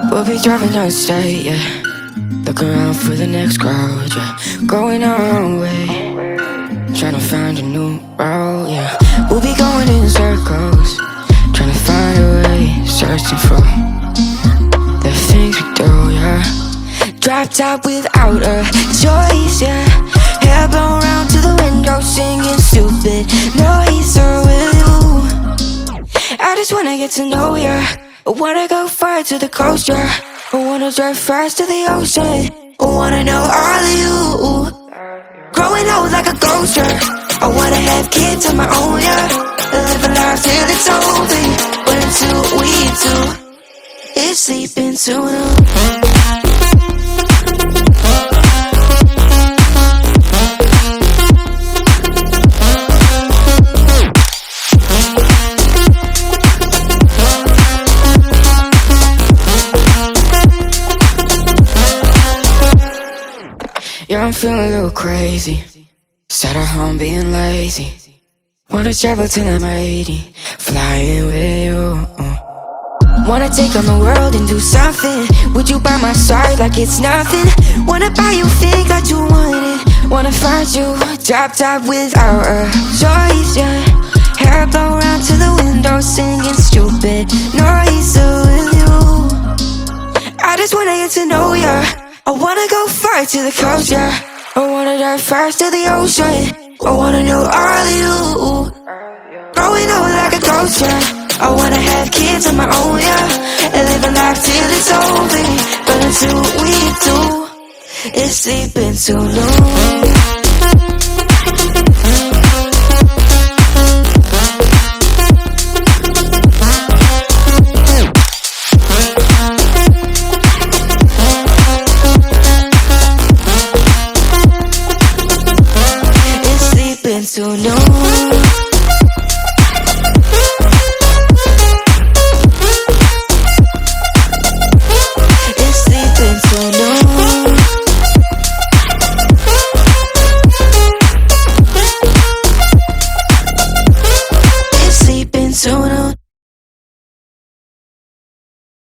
We'll be driving down the state, yeah. Looking around for the next crowd, yeah. Going our own way, trying to find a new route, yeah. We'll be going in circles, trying to find a way, searching for the things we do, yeah. Drop top without a choice, yeah. Hair blown round to the window, singing stupid noise with you. I just wanna get to know ya. I wanna go far to the coast, yeah. I wanna drive fast to the ocean. I wanna know all of you. Growing old like a ghost, yeah. I wanna have kids of my own, yeah. Live a life till it's over. But until we do, it's sleeping too long. Yeah, I'm feeling a little crazy. Sat at home being lazy. Wanna travel till I'm 80, flying with you. Wanna take on the world and do something. Would you by my side like it's nothing? Wanna buy you things that you wanted. Wanna find you, drop top without a choice, yeah. Hair blow round to the window, singing stupid noise with you. I just wanna get to know ya. I wanna go far to the coast, yeah. I wanna dive fast to the ocean. I wanna know all of you. Growing old like a ghost, yeah. I wanna have kids of my own, yeah. And live a life till it's over. But until we do, it's sleeping too long.